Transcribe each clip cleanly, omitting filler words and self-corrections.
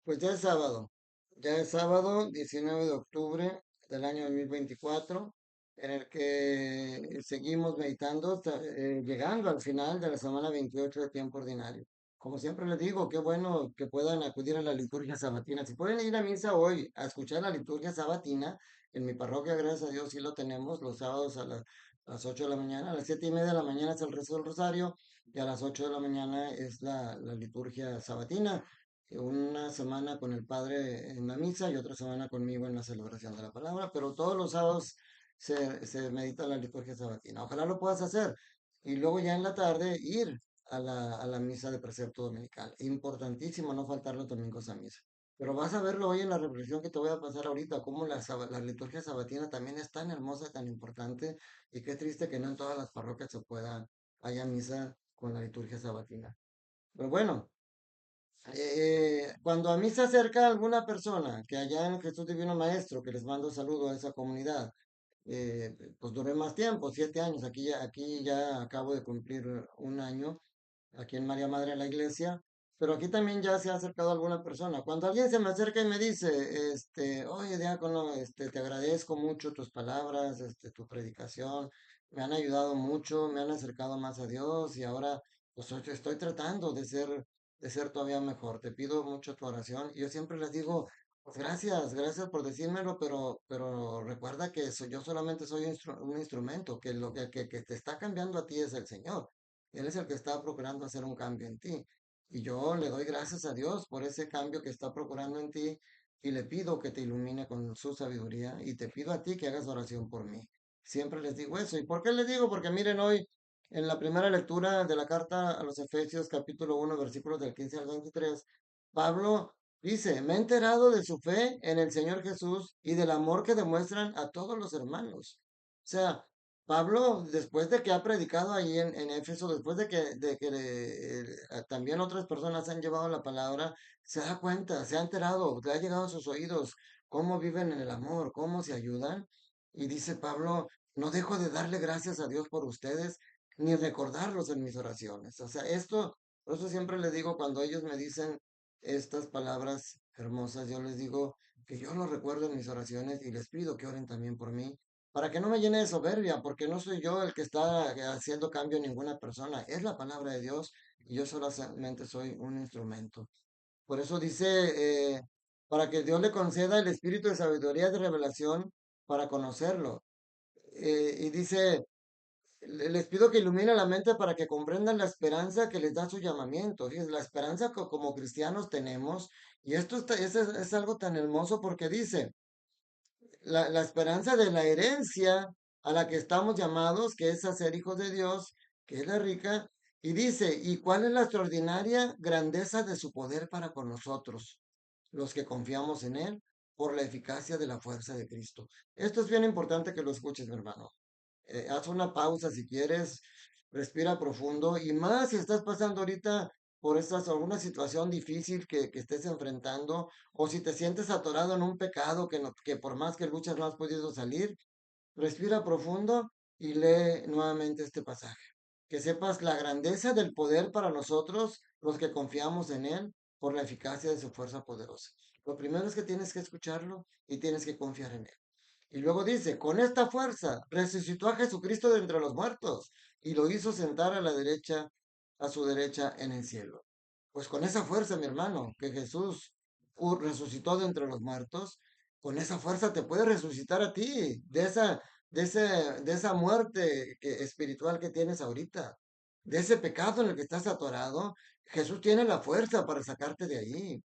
Pues ya es sábado 19 de octubre del año 2024, en el que seguimos meditando, llegando al final de la semana 28 de tiempo ordinario. Como siempre les digo, qué bueno que puedan acudir a la liturgia sabatina. Si pueden ir a misa hoy a escuchar la liturgia sabatina, en mi parroquia, gracias a Dios, sí lo tenemos los sábados a las 8 de la mañana, a las 7:30 de la mañana es el rezo del rosario y a las 8 de la mañana es la liturgia sabatina, una semana con el padre en la misa y otra semana conmigo en la celebración de la palabra, pero todos los sábados se medita la liturgia sabatina. Ojalá lo puedas hacer. Y luego ya en la tarde ir a la misa de precepto dominical. Importantísimo no faltar los domingos a misa. Pero vas a verlo hoy en la reflexión que te voy a pasar ahorita, cómo la liturgia sabatina también es tan hermosa, tan importante, y qué triste que no en todas las parroquias haya misa con la liturgia sabatina. Pero bueno, cuando a mí se acerca alguna persona que allá en Jesús Divino Maestro, que les mando saludo a esa comunidad, pues duré más tiempo, 7 años, aquí ya acabo de cumplir un año, aquí en María Madre de la Iglesia, pero aquí también ya se ha acercado alguna persona. Cuando alguien se me acerca y me dice, oye, diácono, te agradezco mucho tus palabras, tu predicación, me han ayudado mucho, me han acercado más a Dios y ahora pues estoy tratando de ser todavía mejor. Te pido mucho tu oración. Y yo siempre les digo, pues gracias por decírmelo, pero recuerda que yo solamente soy un instrumento, que que te está cambiando a ti es el Señor. Él es el que está procurando hacer un cambio en ti. Y yo le doy gracias a Dios por ese cambio que está procurando en ti y le pido que te ilumine con su sabiduría y te pido a ti que hagas oración por mí. Siempre les digo eso. ¿Y por qué les digo? Porque miren hoy en la primera lectura de la carta a los Efesios capítulo 1 versículos del 15 al 23, Pablo dice, me he enterado de su fe en el Señor Jesús y del amor que demuestran a todos los hermanos. O sea, Pablo, después de que ha predicado ahí en Éfeso, después de que también otras personas han llevado la palabra, se da cuenta, se ha enterado, le ha llegado a sus oídos cómo viven en el amor, cómo se ayudan. Y dice Pablo, no dejo de darle gracias a Dios por ustedes, ni recordarlos en mis oraciones. O sea, por eso siempre les digo, cuando ellos me dicen estas palabras hermosas, yo les digo que yo los recuerdo en mis oraciones y les pido que oren también por mí para que no me llene de soberbia, porque no soy yo el que está haciendo cambio en ninguna persona, es la palabra de Dios y yo solamente soy un instrumento. Por eso dice, para que Dios le conceda el espíritu de sabiduría y de revelación para conocerlo. Y dice, les pido que ilumine la mente para que comprendan la esperanza que les da su llamamiento. Fíjense, la esperanza que como cristianos tenemos, y es algo tan hermoso porque dice, la esperanza de la herencia a la que estamos llamados, que es a ser hijos de Dios, que es la rica, y dice, ¿y cuál es la extraordinaria grandeza de su poder para con nosotros, los que confiamos en Él, por la eficacia de la fuerza de Cristo? Esto es bien importante que lo escuches, mi hermano. Haz una pausa si quieres, respira profundo y más si estás pasando ahorita por alguna situación difícil que estés enfrentando o si te sientes atorado en un pecado que por más que luchas no has podido salir, respira profundo y lee nuevamente este pasaje. Que sepas la grandeza del poder para nosotros, los que confiamos en Él, por la eficacia de su fuerza poderosa. Lo primero es que tienes que escucharlo y tienes que confiar en Él. Y luego dice, con esta fuerza resucitó a Jesucristo de entre los muertos y lo hizo sentar a su derecha en el cielo. Pues con esa fuerza, mi hermano, que Jesús resucitó de entre los muertos, con esa fuerza te puede resucitar a ti, de esa muerte espiritual que tienes ahorita, de ese pecado en el que estás atorado. Jesús tiene la fuerza para sacarte de ahí.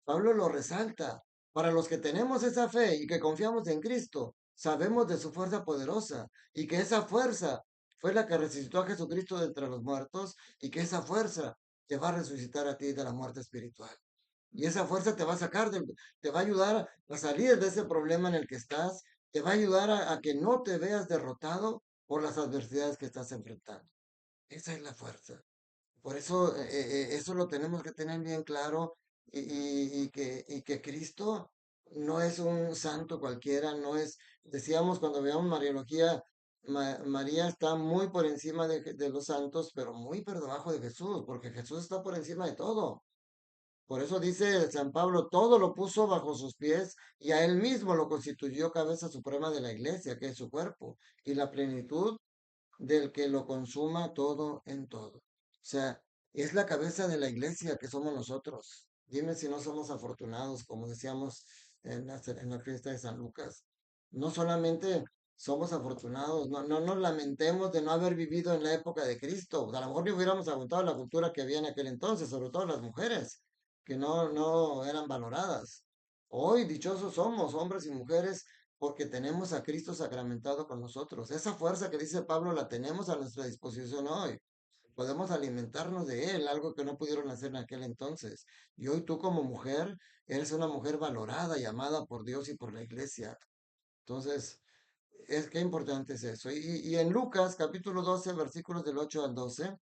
Pablo lo resalta. Para los que tenemos esa fe y que confiamos en Cristo, sabemos de su fuerza poderosa y que esa fuerza fue la que resucitó a Jesucristo de entre los muertos y que esa fuerza te va a resucitar a ti de la muerte espiritual. Y esa fuerza te va a ayudar a salir de ese problema en el que estás, te va a ayudar a que no te veas derrotado por las adversidades que estás enfrentando. Esa es la fuerza. Por eso, eso lo tenemos que tener bien claro y que Cristo no es un santo cualquiera, no es, decíamos cuando veíamos Mariología, María está muy por encima de los santos, pero muy por debajo de Jesús, porque Jesús está por encima de todo. Por eso dice San Pablo, todo lo puso bajo sus pies y a él mismo lo constituyó cabeza suprema de la iglesia, que es su cuerpo, y la plenitud del que lo consuma todo en todo. O sea, es la cabeza de la iglesia que somos nosotros. Dime si no somos afortunados, como decíamos en la fiesta de San Lucas. No solamente somos afortunados, no nos lamentemos de no haber vivido en la época de Cristo. A lo mejor ni hubiéramos aguantado la cultura que había en aquel entonces, sobre todo las mujeres, que no eran valoradas. Hoy dichosos somos, hombres y mujeres, porque tenemos a Cristo sacramentado con nosotros. Esa fuerza que dice Pablo la tenemos a nuestra disposición hoy. Podemos alimentarnos de Él, algo que no pudieron hacer en aquel entonces. Y hoy tú como mujer eres una mujer valorada y amada por Dios y por la iglesia. Entonces, qué importante es eso. Y en Lucas capítulo 12, versículos del 8 al 12,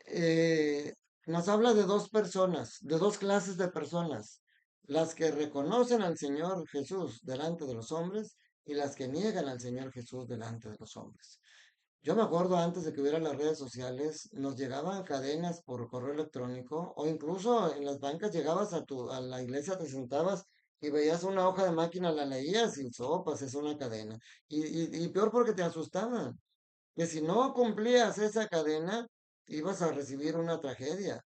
eh, nos habla de dos personas, de dos clases de personas, las que reconocen al Señor Jesús delante de los hombres y las que niegan al Señor Jesús delante de los hombres. Yo me acuerdo antes de que hubiera las redes sociales, nos llegaban cadenas por correo electrónico o incluso en las bancas llegabas a la iglesia, te sentabas y veías una hoja de máquina, la leías y sopas, es una cadena. Y peor porque te asustaban que si no cumplías esa cadena, ibas a recibir una tragedia.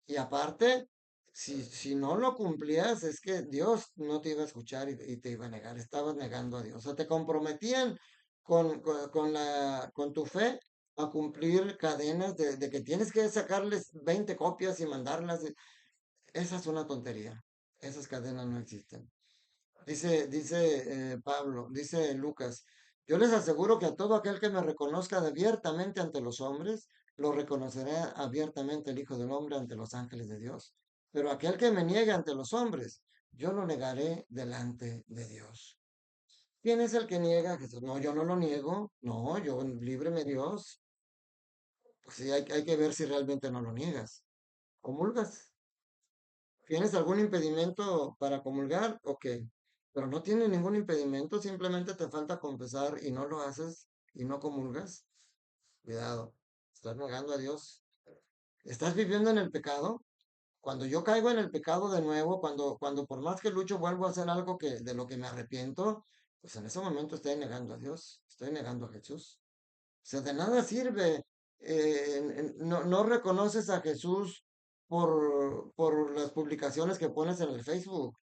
Y aparte, si no lo cumplías, es que Dios no te iba a escuchar y te iba a negar, estabas negando a Dios. O sea, te comprometían con tu fe a cumplir cadenas de que tienes que sacarles 20 copias y mandarlas. Esa es una tontería. Esas cadenas no existen. Dice Pablo, dice Lucas, yo les aseguro que a todo aquel que me reconozca abiertamente ante los hombres, lo reconocerá abiertamente el Hijo del Hombre ante los ángeles de Dios. Pero aquel que me niegue ante los hombres, yo lo negaré delante de Dios. ¿Quién es el que niega a Jesús? No, yo no lo niego. No, yo líbreme Dios. Pues sí, hay que ver si realmente no lo niegas. ¿Comulgas? ¿Tienes algún impedimento para comulgar? Ok, pero no tienes ningún impedimento, simplemente te falta confesar y no lo haces y no comulgas. Cuidado, estás negando a Dios. ¿Estás viviendo en el pecado? Cuando yo caigo en el pecado de nuevo, cuando por más que lucho vuelvo a hacer algo de lo que me arrepiento, pues en ese momento estoy negando a Dios, estoy negando a Jesús. O sea, de nada sirve. No reconoces a Jesús por las publicaciones que pones en el Facebook.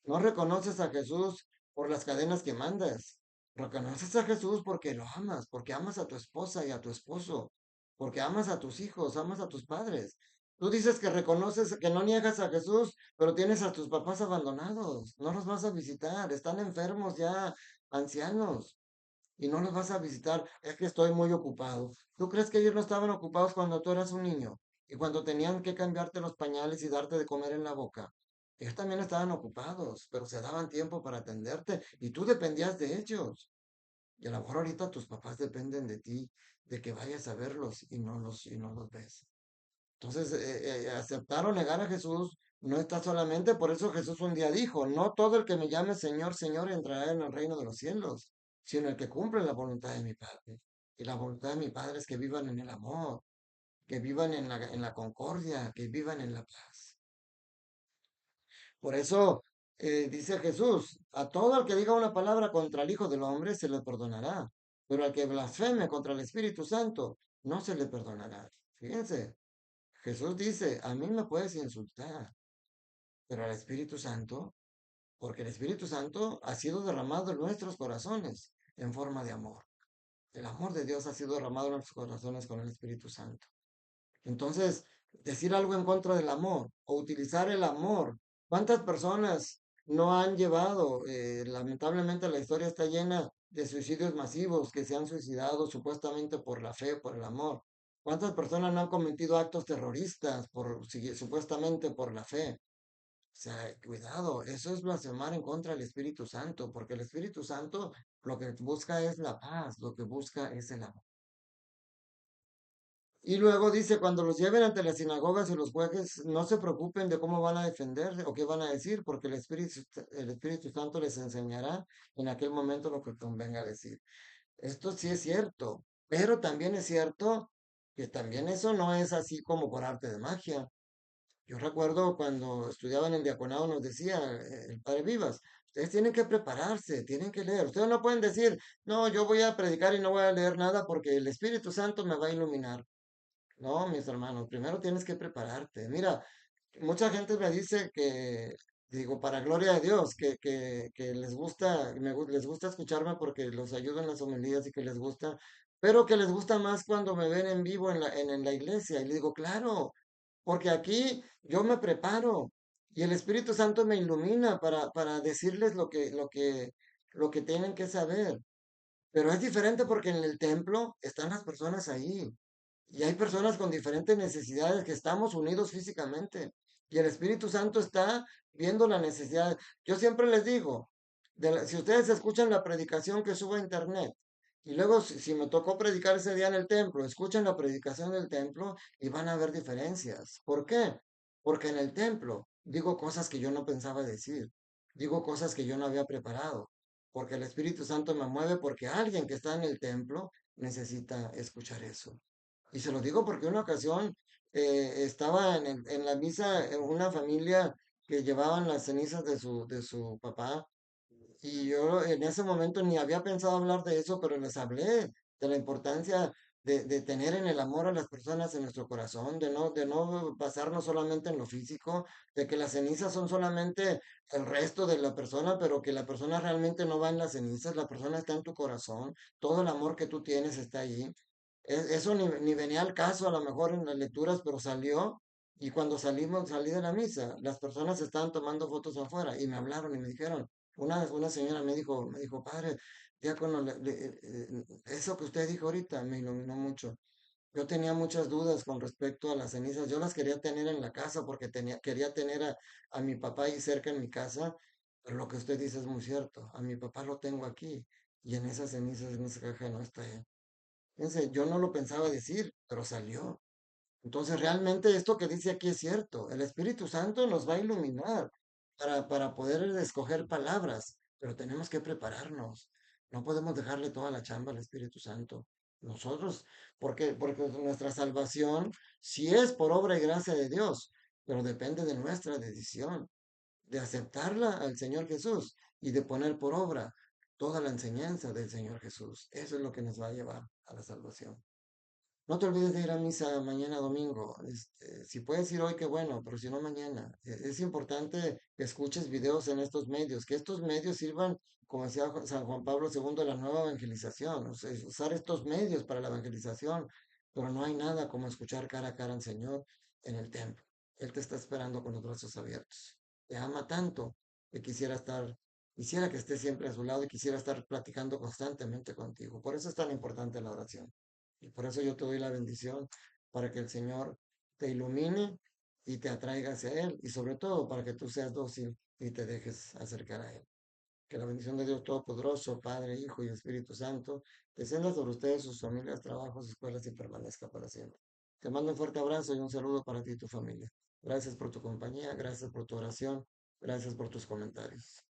No reconoces a Jesús por las cadenas que mandas. Reconoces a Jesús porque lo amas, porque amas a tu esposa y a tu esposo, porque amas a tus hijos, amas a tus padres. Tú dices que reconoces, que no niegas a Jesús, pero tienes a tus papás abandonados. No los vas a visitar, están enfermos ya, ancianos y no los vas a visitar, es que estoy muy ocupado. ¿Tú crees que ellos no estaban ocupados cuando tú eras un niño? Y cuando tenían que cambiarte los pañales y darte de comer en la boca. Ellos también estaban ocupados, pero se daban tiempo para atenderte y tú dependías de ellos. Y a lo mejor ahorita tus papás dependen de ti, de que vayas a verlos y no los ves. Entonces, aceptar o negar a Jesús no está solamente, por eso Jesús un día dijo, no todo el que me llame Señor, Señor entrará en el reino de los cielos, sino el que cumple la voluntad de mi Padre. Y la voluntad de mi Padre es que vivan en el amor, que vivan en la concordia, que vivan en la paz. Por eso dice Jesús, a todo el que diga una palabra contra el Hijo del Hombre se le perdonará, pero al que blasfeme contra el Espíritu Santo no se le perdonará. Fíjense, Jesús dice, a mí me puedes insultar, pero al Espíritu Santo, porque el Espíritu Santo ha sido derramado en nuestros corazones en forma de amor. El amor de Dios ha sido derramado en nuestros corazones con el Espíritu Santo. Entonces, decir algo en contra del amor o utilizar el amor. ¿Cuántas personas no han llevado? Lamentablemente la historia está llena de suicidios masivos que se han suicidado supuestamente por la fe, por el amor. ¿Cuántas personas no han cometido actos terroristas supuestamente por la fe? O sea, cuidado, eso es blasfemar en contra del Espíritu Santo, porque el Espíritu Santo lo que busca es la paz, lo que busca es el amor. Y luego dice, cuando los lleven ante las sinagogas y los jueces, no se preocupen de cómo van a defender o qué van a decir, porque el Espíritu Santo les enseñará en aquel momento lo que convenga decir. Esto sí es cierto, pero también es cierto que también eso no es así como por arte de magia. Yo recuerdo cuando estudiaba en el diaconado nos decía el padre Vivas, ustedes tienen que prepararse, tienen que leer. Ustedes no pueden decir, no, yo voy a predicar y no voy a leer nada porque el Espíritu Santo me va a iluminar. No, mis hermanos, primero tienes que prepararte. Mira, mucha gente me dice que, digo, para gloria de Dios, que les gusta, les gusta escucharme porque los ayudo en las homilías y que les gusta, pero que les gusta más cuando me ven en vivo en la iglesia. Y le digo, claro, porque aquí yo me preparo y el Espíritu Santo me ilumina para decirles lo que tienen que saber. Pero es diferente porque en el templo están las personas ahí. Y hay personas con diferentes necesidades que estamos unidos físicamente. Y el Espíritu Santo está viendo la necesidad. Yo siempre les digo, si ustedes escuchan la predicación que subo a internet, y luego si me tocó predicar ese día en el templo, escuchen la predicación del templo y van a ver diferencias. ¿Por qué? Porque en el templo digo cosas que yo no pensaba decir, digo cosas que yo no había preparado, porque el Espíritu Santo me mueve porque alguien que está en el templo necesita escuchar eso. Y se lo digo porque una ocasión estaba en la misa una familia que llevaban las cenizas de su papá y yo en ese momento ni había pensado hablar de eso, pero les hablé de la importancia de tener en el amor a las personas en nuestro corazón, de no basarnos solamente en lo físico, de que las cenizas son solamente el resto de la persona, pero que la persona realmente no va en las cenizas, la persona está en tu corazón, todo el amor que tú tienes está allí. Eso ni venía al caso a lo mejor en las lecturas, pero salió. Y cuando salí de la misa, las personas estaban tomando fotos afuera y me hablaron y me dijeron, una señora me dijo, padre, diácono, eso que usted dijo ahorita me iluminó mucho. Yo tenía muchas dudas con respecto a las cenizas. Yo las quería tener en la casa porque quería tener a mi papá ahí cerca en mi casa. Pero lo que usted dice es muy cierto. A mi papá lo tengo aquí y en esas cenizas, en esa caja no está él. Fíjense, yo no lo pensaba decir, pero salió. Entonces, realmente esto que dice aquí es cierto. El Espíritu Santo nos va a iluminar para poder escoger palabras, pero tenemos que prepararnos. No podemos dejarle toda la chamba al Espíritu Santo. Nosotros, porque nuestra salvación sí es por obra y gracia de Dios, pero depende de nuestra decisión, de aceptarla al Señor Jesús y de poner por obra toda la enseñanza del Señor Jesús. Eso es lo que nos va a llevar a la salvación. No te olvides de ir a misa mañana domingo. Si puedes ir hoy, qué bueno, pero si no mañana. Es importante que escuches videos en estos medios, que estos medios sirvan, como decía San Juan Pablo II, de la nueva evangelización. O sea, usar estos medios para la evangelización, pero no hay nada como escuchar cara a cara al Señor en el templo. Él te está esperando con los brazos abiertos. Te ama tanto que quisiera que estés siempre a su lado y quisiera estar platicando constantemente contigo. Por eso es tan importante la oración. Y por eso yo te doy la bendición para que el Señor te ilumine y te atraiga hacia Él. Y sobre todo para que tú seas dócil y te dejes acercar a Él. Que la bendición de Dios Todopoderoso, Padre, Hijo y Espíritu Santo, descienda sobre ustedes, sus familias, trabajos, escuelas y permanezca para siempre. Te mando un fuerte abrazo y un saludo para ti y tu familia. Gracias por tu compañía, gracias por tu oración, gracias por tus comentarios.